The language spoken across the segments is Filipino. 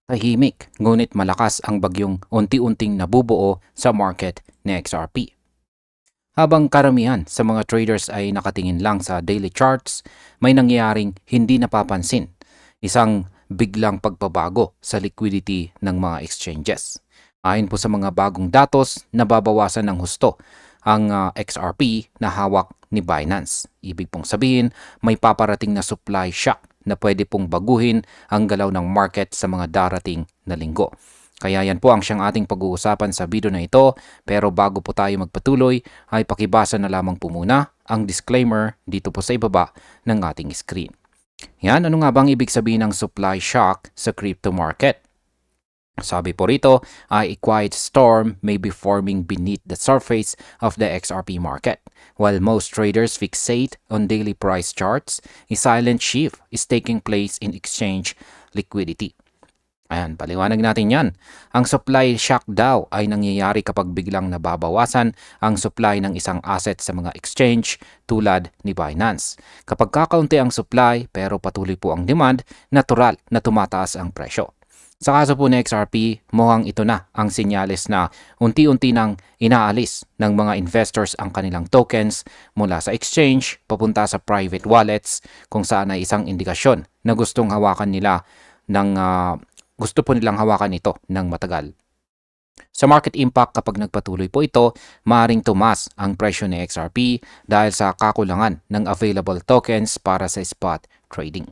Tahimik, ngunit malakas ang bagyong unti-unting nabubuo sa market ni XRP. Habang karamihan sa mga traders ay nakatingin lang sa daily charts, may nangyayaring hindi napapansin. Isang biglang pagbabago sa liquidity ng mga exchanges. Ayon po sa mga bagong datos, nababawasan ng husto ang XRP na hawak ni Binance. Ibig pong sabihin, may paparating na supply shock na pwede pong baguhin ang galaw ng market sa mga darating na linggo. Kaya yan po ang siyang ating pag-uusapan sa video na ito. Pero bago po tayo magpatuloy, ay pakibasa na lamang po muna ang disclaimer dito po sa ibaba ng ating screen. Yan, ano nga bang ibig sabihin ng supply shock sa crypto market? Sabi po rito, a quiet storm may be forming beneath the surface of the XRP market. While most traders fixate on daily price charts, a silent shift is taking place in exchange liquidity. Ayan, paliwanag natin yan. Ang supply shock daw ay nangyayari kapag biglang nababawasan ang supply ng isang asset sa mga exchange tulad ni Binance. Kapag kakaunti ang supply pero patuloy po ang demand, natural na tumataas ang presyo. Sa kaso po ni XRP, mukhang ito na ang senyales na unti-unti nang inaalis ng mga investors ang kanilang tokens mula sa exchange papunta sa private wallets kung saan ay isang indikasyon na gustong hawakan nila ng gusto po nilang hawakan ito ng matagal. Sa market impact, kapag nagpatuloy po ito, maaaring tumas ang presyo ni XRP dahil sa kakulangan ng available tokens para sa spot trading.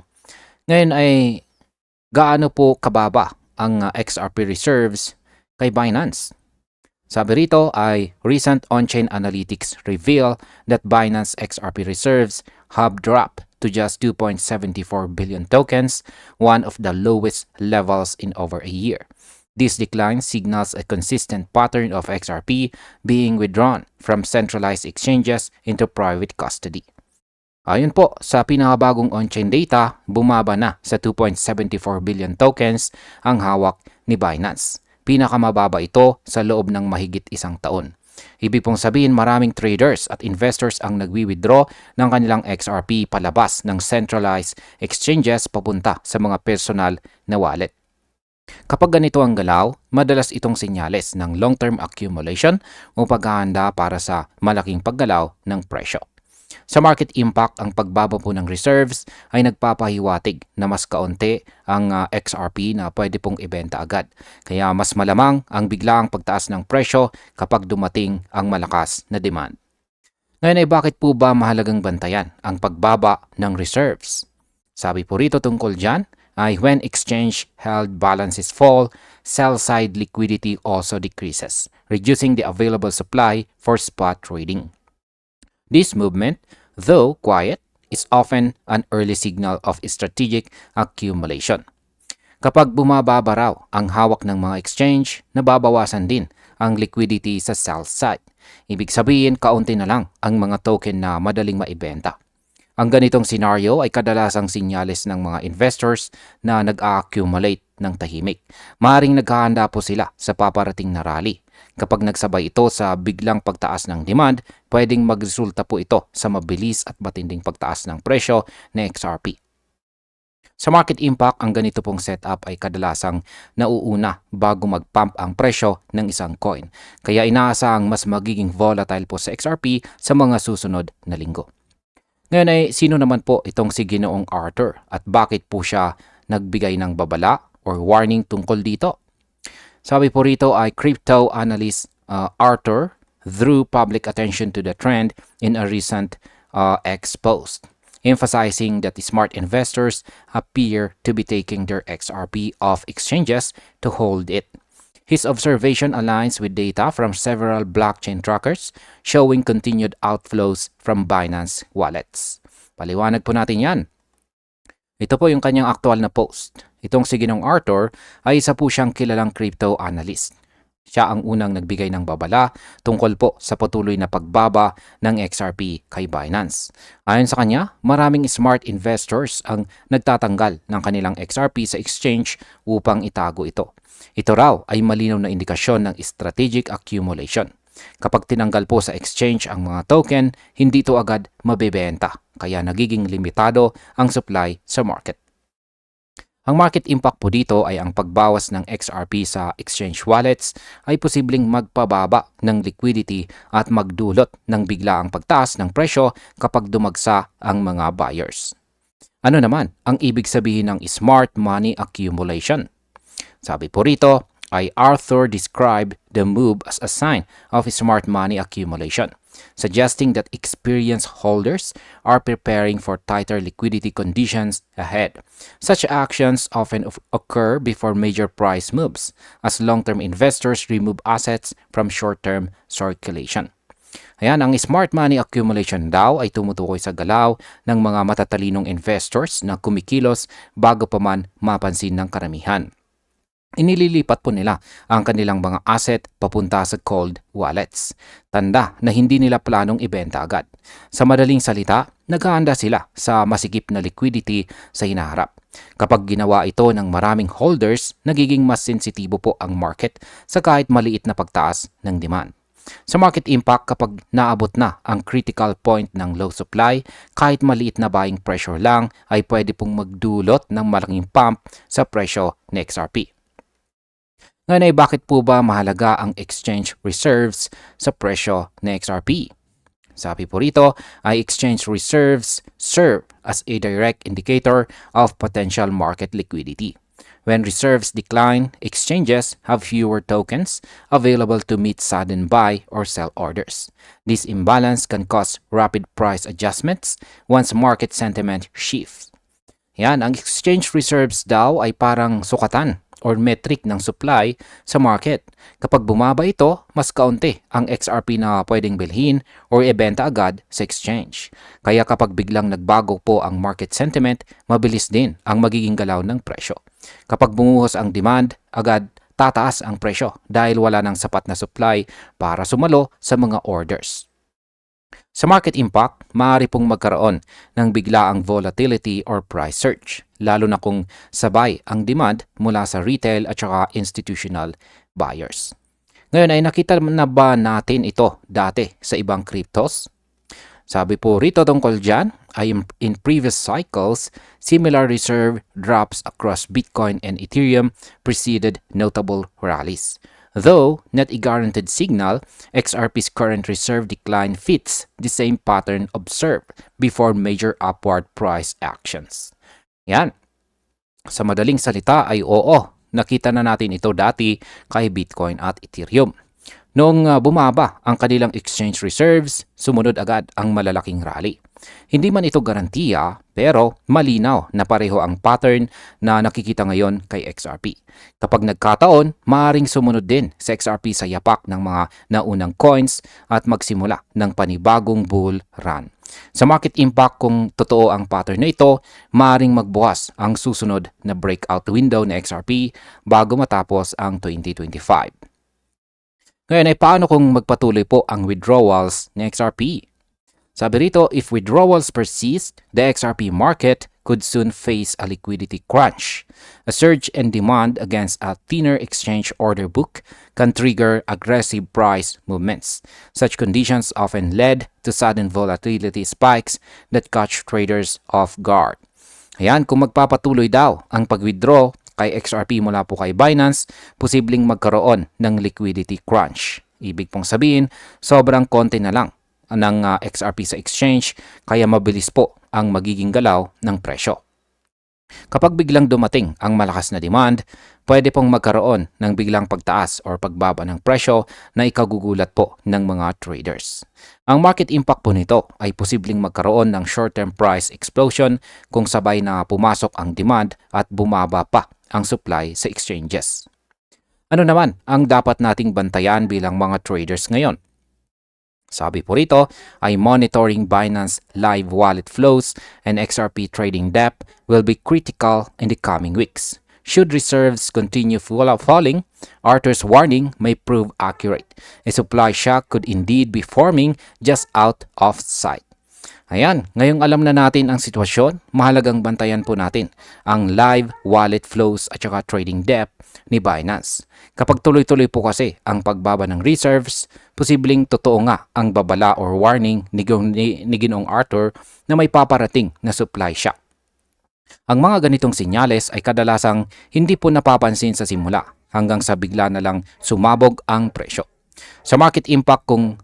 Ngayon ay gaano po kababa ang XRP reserves kay Binance? Sabi rito ay recent on-chain analytics reveal that Binance XRP reserves have dropped to just 2.74 billion tokens, one of the lowest levels in over a year. This decline signals a consistent pattern of XRP being withdrawn from centralized exchanges into private custody. Ayon po sa pinakabagong on-chain data, bumaba na sa 2.74 billion tokens ang hawak ni Binance. Pinakamababa ito sa loob ng mahigit isang taon. Ibig pong sabihin maraming traders at investors ang nagwi-withdraw ng kanilang XRP palabas ng centralized exchanges papunta sa mga personal na wallet. Kapag ganito ang galaw, madalas itong senyales ng long-term accumulation o paghahanda para sa malaking paggalaw ng presyo. Sa market impact, ang pagbaba po ng reserves ay nagpapahiwatig na mas kaunti ang XRP na pwede pong ibenta agad. Kaya mas malamang ang biglaang pagtaas ng presyo kapag dumating ang malakas na demand. Ngayon ay bakit po ba mahalagang bantayan ang pagbaba ng reserves? Sabi po rito tungkol dyan ay when exchange held balances fall, sell-side liquidity also decreases, reducing the available supply for spot trading. This movement, though quiet, is often an early signal of strategic accumulation. Kapag bumababa raw ang hawak ng mga exchange, nababawasan din ang liquidity sa sell side. Ibig sabihin, kaunti na lang ang mga token na madaling maibenta. Ang ganitong senaryo ay kadalasang sinyales ng mga investors na nag-accumulate ng tahimik. Maring naghahanda po sila sa paparating na rally. Kapag nagsabay ito sa biglang pagtaas ng demand, pwedeng magresulta po ito sa mabilis at matinding pagtaas ng presyo ng XRP. Sa market impact, ang ganito pong setup ay kadalasang nauuna bago mag-pump ang presyo ng isang coin. Kaya inaasahang mas magiging volatile po sa XRP sa mga susunod na linggo. Ngayon ay sino naman po itong si Ginoong Arthur at bakit po siya nagbigay ng babala or warning tungkol dito? Sabi po rito ay crypto analyst Arthur drew public attention to the trend in a recent X post, emphasizing that smart investors appear to be taking their XRP off exchanges to hold it. His observation aligns with data from several blockchain trackers showing continued outflows from Binance wallets. Paliwanag po natin yan. Ito po yung kanyang aktual na post. Itong si Ginong Arthur ay isa po siyang kilalang crypto analyst. Siya ang unang nagbigay ng babala tungkol po sa patuloy na pagbaba ng XRP kay Binance. Ayon sa kanya, maraming smart investors ang nagtatanggal ng kanilang XRP sa exchange upang itago ito. Ito raw ay malinaw na indikasyon ng strategic accumulation. Kapag tinanggal po sa exchange ang mga token, hindi ito agad mabebenta, kaya nagiging limitado ang supply sa market. Ang market impact po dito ay ang pagbawas ng XRP sa exchange wallets ay posibleng magpababa ng liquidity at magdulot ng biglaang pagtaas ng presyo kapag dumagsa ang mga buyers. Ano naman ang ibig sabihin ng smart money accumulation? Sabi po rito, ay Arthur described the move as a sign of smart money accumulation, suggesting that experienced holders are preparing for tighter liquidity conditions ahead. Such actions often occur before major price moves, as long-term investors remove assets from short-term circulation. Ayan, ang smart money accumulation daw ay tumutukoy sa galaw ng mga matatalinong investors na kumikilos bago pa man mapansin ng karamihan. Inililipat po nila ang kanilang mga asset papunta sa cold wallets. Tanda na hindi nila planong ibenta agad. Sa madaling salita, naghahanda sila sa masikip na liquidity sa hinaharap. Kapag ginawa ito ng maraming holders, nagiging mas sensitibo po ang market sa kahit maliit na pagtaas ng demand. Sa market impact, kapag naabot na ang critical point ng low supply, kahit maliit na buying pressure lang ay pwede pong magdulot ng malaking pump sa presyo ng XRP. Ngayon ay bakit po ba mahalaga ang exchange reserves sa presyo ng XRP? Sabi po rito ay exchange reserves serve as a direct indicator of potential market liquidity. When reserves decline, exchanges have fewer tokens available to meet sudden buy or sell orders. This imbalance can cause rapid price adjustments once market sentiment shifts. Yan, ang exchange reserves daw ay parang sukatan or metric ng supply sa market. Kapag bumaba ito, mas kaunti ang XRP na pwedeng bilhin or ibenta agad sa exchange. Kaya kapag biglang nagbago po ang market sentiment, mabilis din ang magiging galaw ng presyo. Kapag bumuhos ang demand, agad tataas ang presyo dahil wala ng sapat na supply para sumalo sa mga orders. Sa market impact, maaari pong magkaroon ng biglaang volatility or price surge, lalo na kung sabay ang demand mula sa retail at saka institutional buyers. Ngayon ay nakita na ba natin ito dati sa ibang cryptos? Sabi po rito tungkol dyan ay in previous cycles, similar reserve drops across Bitcoin and Ethereum preceded notable rallies. Though not a guaranteed signal, XRP's current reserve decline fits the same pattern observed before major upward price actions. Yan. Sa madaling salita ay oo, nakita na natin ito dati kay Bitcoin at Ethereum. Noong bumaba ang kanilang exchange reserves, sumunod agad ang malalaking rally. Hindi man ito garantiya, pero malinaw na pareho ang pattern na nakikita ngayon kay XRP. Kapag nagkataon, maaaring sumunod din sa XRP sa yapak ng mga naunang coins at magsimula ng panibagong bull run. Sa market impact, kung totoo ang pattern na ito, maaaring magbukas ang susunod na breakout window na XRP bago matapos ang 2025. Ngayon ay paano kung magpatuloy po ang withdrawals ng XRP? Sabi rito, if withdrawals persist, the XRP market could soon face a liquidity crunch. A surge in demand against a thinner exchange order book can trigger aggressive price movements. Such conditions often led to sudden volatility spikes that catch traders off guard. Ayan, kung magpapatuloy daw ang pag-withdraw kay XRP mula po kay Binance, posibleng magkaroon ng liquidity crunch. Ibig pong sabihin, sobrang konti na lang ng XRP sa exchange, kaya mabilis po ang magiging galaw ng presyo. Kapag biglang dumating ang malakas na demand, pwede pong magkaroon ng biglang pagtaas o pagbaba ng presyo na ikagugulat po ng mga traders. Ang market impact po nito ay posibleng magkaroon ng short-term price explosion kung sabay na pumasok ang demand at bumaba pa ang supply sa exchanges. Ano naman ang dapat nating bantayan bilang mga traders ngayon? Sabi po rito ay monitoring Binance live wallet flows and XRP trading depth will be critical in the coming weeks. Should reserves continue falling, Arthur's warning may prove accurate. A supply shock could indeed be forming just out of sight. Ayan, ngayong alam na natin ang sitwasyon, mahalagang bantayan po natin ang live wallet flows at saka trading depth ni Binance. Kapag tuloy-tuloy po kasi ang pagbaba ng reserves, posibleng totoo nga ang babala or warning ni Ginoong Arthur na may paparating na supply shock. Ang mga ganitong sinyales ay kadalasang hindi po napapansin sa simula hanggang sa bigla na lang sumabog ang presyo. Sa market impact, kung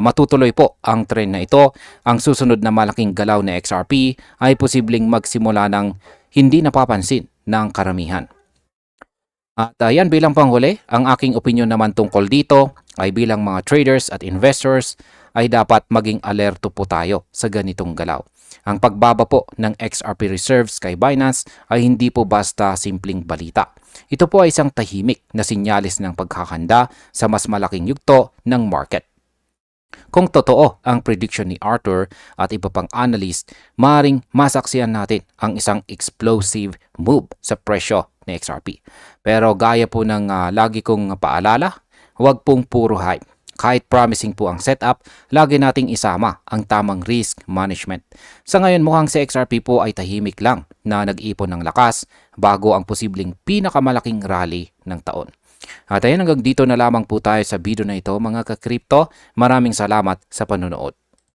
matutuloy po ang trend na ito, ang susunod na malaking galaw na XRP ay posibleng magsimula ng hindi napapansin ng karamihan. At yan bilang panghuli, ang aking opinion naman tungkol dito ay bilang mga traders at investors ay dapat maging alerto po tayo sa ganitong galaw. Ang pagbaba po ng XRP reserves kay Binance ay hindi po basta simpleng balita. Ito po ay isang tahimik na sinyalis ng paghahanda sa mas malaking yugto ng market. Kung totoo ang prediction ni Arthur at iba pang analyst, maaaring masaksihan natin ang isang explosive move sa presyo ni XRP. Pero gaya po ng lagi kong paalala, huwag pong puro hype. Kahit promising po ang setup, lagi nating isama ang tamang risk management. Sa ngayon mukhang si XRP po ay tahimik lang na nag-ipon ng lakas bago ang posibleng pinakamalaking rally ng taon. At ayun, hanggang dito na lamang po tayo sa video na ito mga ka-crypto. Maraming salamat sa panonood.